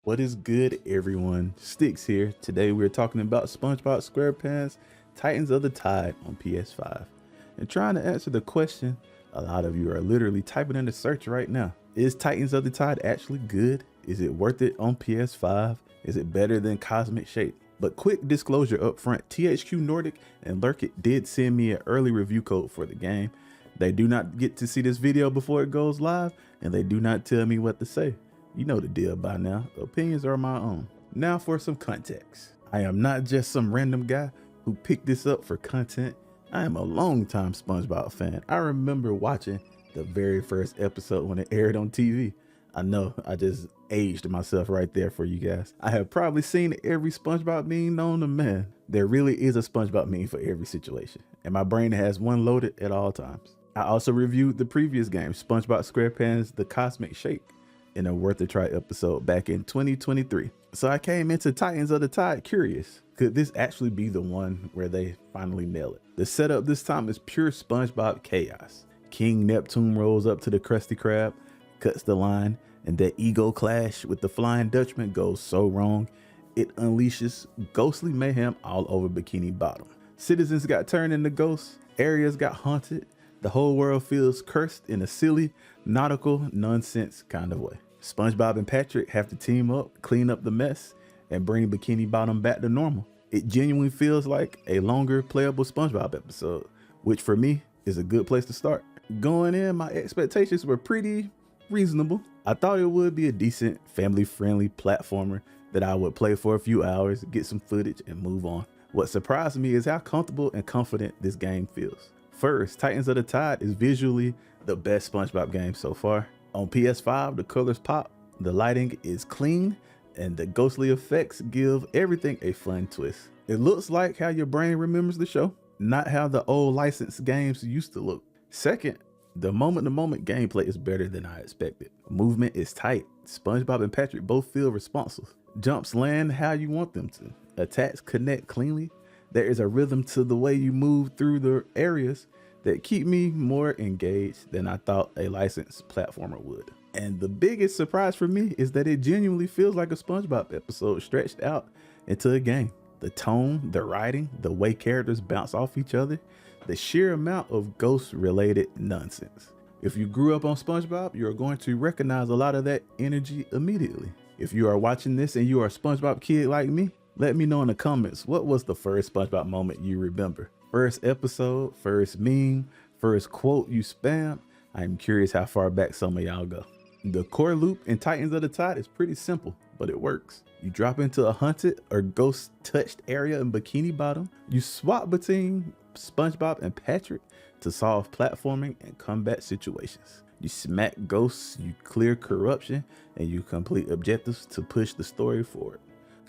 What is good, everyone? Sticks here. Today we're talking about SpongeBob SquarePants Titans of the Tide on PS5 and trying to answer the question a lot of you are literally typing in the search right now. Is Titans of the Tide actually good? Is it worth it on PS5? Is it better than Cosmic Shake? But quick disclosure up front, THQ Nordic and Lurkit did send me an early review code for the game. They do not get to see this video before it goes live, and they do not tell me what to say. You know the deal by now. Opinions are my own. Now for some context. I am not just some random guy who picked this up for content. I am a longtime SpongeBob fan. I remember watching the very first episode when it aired on TV. I know I just aged myself right there for you guys. I have probably seen every SpongeBob meme known to man. There really is a SpongeBob meme for every situation, and my brain has one loaded at all times. I also reviewed the previous game, SpongeBob SquarePants The Cosmic Shake, in a Worth a Try episode back in 2023. So I came into Titans of the Tide curious. Could this actually be the one where they finally nail it? The setup this time is pure SpongeBob chaos. King Neptune rolls up to the Krusty Krab, cuts the line, and that ego clash with the Flying Dutchman goes so wrong, it unleashes ghostly mayhem all over Bikini Bottom. Citizens got turned into ghosts, areas got haunted, the whole world feels cursed in a silly, nautical nonsense kind of way. SpongeBob and Patrick have to team up, clean up the mess, and bring Bikini Bottom back to normal. It genuinely feels like a longer playable SpongeBob episode, which for me is a good place to start. Going in, my expectations were pretty reasonable. I thought it would be a decent, family-friendly platformer that I would play for a few hours, get some footage, and move on. What surprised me is how comfortable and confident this game feels. First, Titans of the Tide is visually the best SpongeBob game so far. On PS5, the colors pop, the lighting is clean, and the ghostly effects give everything a fun twist. It looks like how your brain remembers the show, not how the old licensed games used to look. Second, the moment-to-moment gameplay is better than I expected. Movement is tight. SpongeBob and Patrick both feel responsive. Jumps land how you want them to. Attacks connect cleanly. There is a rhythm to the way you move through the areas that keep me more engaged than I thought a licensed platformer would. And the biggest surprise for me is that it genuinely feels like a SpongeBob episode stretched out into a game. The tone, the writing, the way characters bounce off each other, the sheer amount of ghost-related nonsense. If you grew up on SpongeBob, you're going to recognize a lot of that energy immediately. If you are watching this and you are a SpongeBob kid like me, let me know in the comments, what was the first SpongeBob moment you remember? First episode, first meme, first quote you spammed? I'm curious how far back some of y'all go. The core loop in Titans of the Tide is pretty simple, but it works. You drop into a haunted or ghost-touched area in Bikini Bottom. You swap between SpongeBob and Patrick to solve platforming and combat situations. You smack ghosts, you clear corruption, and you complete objectives to push the story forward.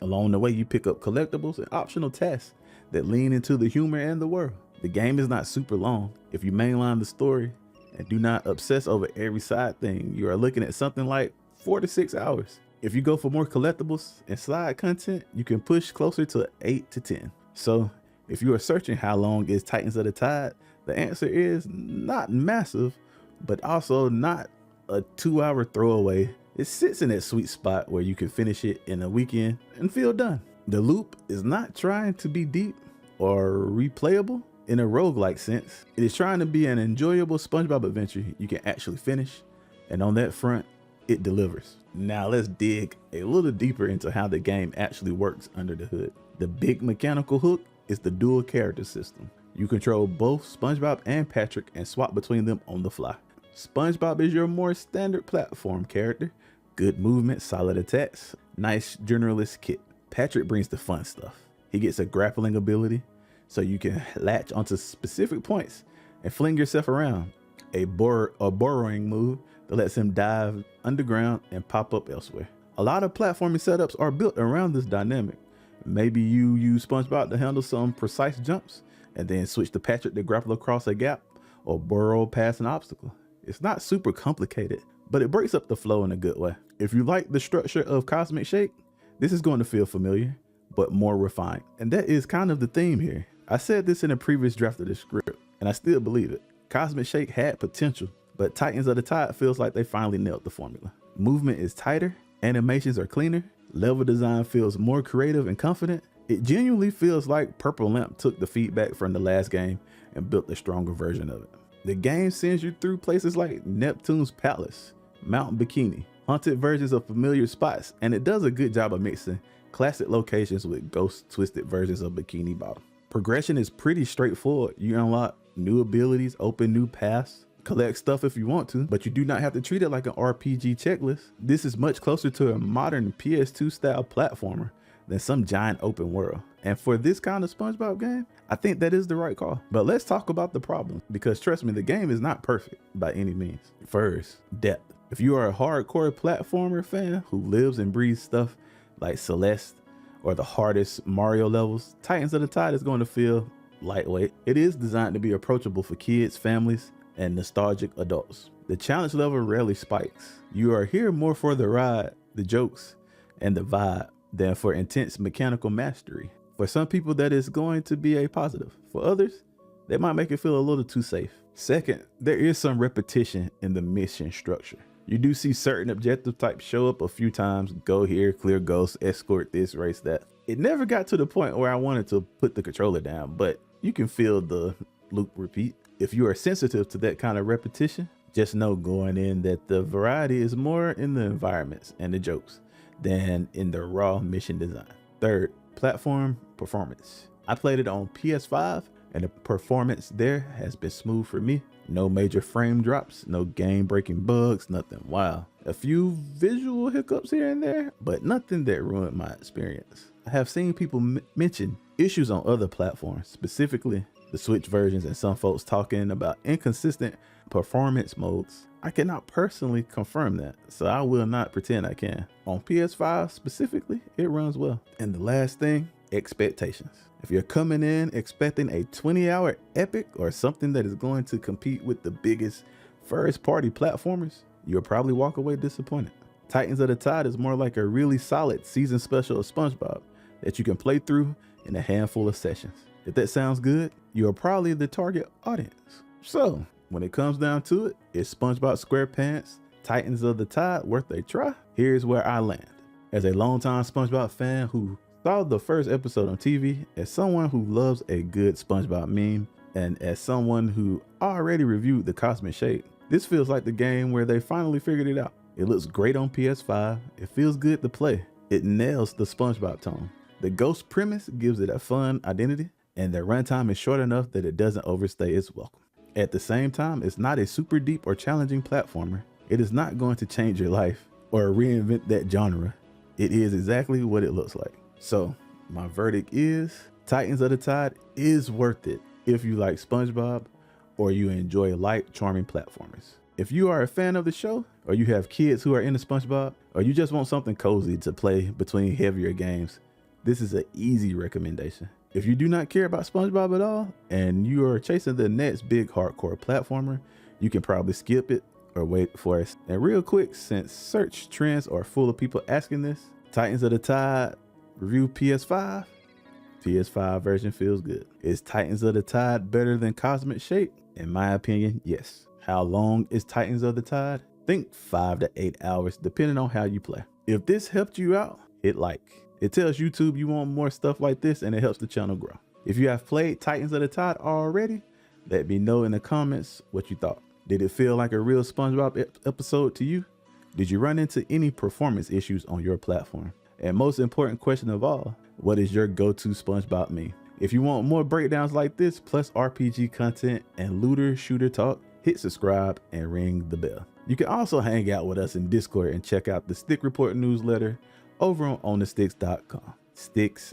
Along the way, you pick up collectibles and optional tasks that lean into the humor and the world. The game is not super long. If you mainline the story and do not obsess over every side thing, you are looking at something like 4 to 6 hours. If you go for more collectibles and side content, you can push closer to 8 to 10. So if you are searching how long is Titans of the Tide, the answer is not massive, but also not a 2-hour throwaway. It sits in that sweet spot where you can finish it in a weekend and feel done. The loop is not trying to be deep or replayable in a roguelike sense. It is trying to be an enjoyable SpongeBob adventure you can actually finish, and on that front, it delivers. Now let's dig a little deeper into how the game actually works under the hood. The big mechanical hook is the dual character system. You control both SpongeBob and Patrick and swap between them on the fly. SpongeBob is your more standard platform character. Good movement, solid attacks, nice generalist kit. Patrick brings the fun stuff. He gets a grappling ability, so you can latch onto specific points and fling yourself around. A burrowing move that lets him dive underground and pop up elsewhere. A lot of platforming setups are built around this dynamic. Maybe you use SpongeBob to handle some precise jumps and then switch to Patrick to grapple across a gap or burrow past an obstacle. It's not super complicated, but it breaks up the flow in a good way. If you like the structure of Cosmic Shake, this is going to feel familiar, but more refined. And that is kind of the theme here. I said this in a previous draft of the script, and I still believe it. Cosmic Shake had potential, but Titans of the Tide feels like they finally nailed the formula. Movement is tighter, animations are cleaner, Level design feels more creative and confident. It genuinely feels like Purple Lamp took the feedback from the last game and built a stronger version of it. The game sends you through places like Neptune's Palace, Mount Bikini, haunted versions of familiar spots, and it does a good job of mixing classic locations with ghost twisted versions of Bikini Bottom. Progression is pretty straightforward. You unlock new abilities, open new paths, collect stuff if you want to, but you do not have to treat it like an RPG checklist. This is much closer to a modern PS2 style platformer than some giant open world. And for this kind of SpongeBob game, I think that is the right call. But let's talk about the problems, because trust me, the game is not perfect by any means. First, depth. If you are a hardcore platformer fan who lives and breathes stuff like Celeste or the hardest Mario levels, Titans of the Tide is going to feel lightweight. It is designed to be approachable for kids, families, and nostalgic adults. The challenge level rarely spikes. You are here more for the ride, the jokes, and the vibe than for intense mechanical mastery. For some people, that is going to be a positive. For others, they might make it feel a little too safe. Second, there is some repetition in the mission structure. You do see certain objective types show up a few times: go here, clear ghosts, escort this, race that. It never got to the point where I wanted to put the controller down, but you can feel the loop repeat. If you are sensitive to that kind of repetition, just know going in that the variety is more in the environments and the jokes than in the raw mission design. Third, platform performance. I played it on PS5 and the performance there has been smooth for me. No major frame drops, no game breaking bugs, nothing wild. A few visual hiccups here and there, but nothing that ruined my experience. I have seen people mention issues on other platforms, specifically the Switch versions, and some folks talking about inconsistent performance modes. I cannot personally confirm that, so I will not pretend I can. On PS5 specifically, it runs well. And the last thing, expectations. If you're coming in expecting a 20-hour epic or something that is going to compete with the biggest first-party platformers, you'll probably walk away disappointed. Titans of the Tide is more like a really solid season special of SpongeBob that you can play through in a handful of sessions. If that sounds good, you're probably the target audience. So, when it comes down to it, is SpongeBob SquarePants Titans of the Tide worth a try? Here's where I land. As a longtime SpongeBob fan who saw the first episode on TV, as someone who loves a good SpongeBob meme, and as someone who already reviewed the Cosmic Shade, this feels like the game where they finally figured it out. It looks great on PS5, it feels good to play, it nails the SpongeBob tone. The ghost premise gives it a fun identity, and the runtime is short enough that it doesn't overstay its welcome. At the same time, it's not a super deep or challenging platformer. It is not going to change your life or reinvent that genre. It is exactly what it looks like. So my verdict is Titans of the Tide is worth it if you like SpongeBob or you enjoy light, charming platformers. If you are a fan of the show, or you have kids who are into SpongeBob, or you just want something cozy to play between heavier games, this is an easy recommendation. If you do not care about SpongeBob at all, and you are chasing the next big hardcore platformer, you can probably skip it or wait for us. And real quick, since search trends are full of people asking this, Titans of the Tide review PS5. PS5 version feels good. Is Titans of the Tide better than Cosmic Shade? In my opinion, yes. How long is Titans of the Tide? Think 5 to 8 hours, depending on how you play. If this helped you out, hit like. It tells YouTube you want more stuff like this, and it helps the channel grow. If you have played Titans of the Tide already, let me know in the comments what you thought. Did it feel like a real SpongeBob episode to you? Did you run into any performance issues on your platform? And most important question of all, what is your go-to SpongeBob meme? If you want more breakdowns like this, plus RPG content and looter shooter talk, hit subscribe and ring the bell. You can also hang out with us in Discord and check out the Stick Report newsletter over on OnThaSticks.com. Sticks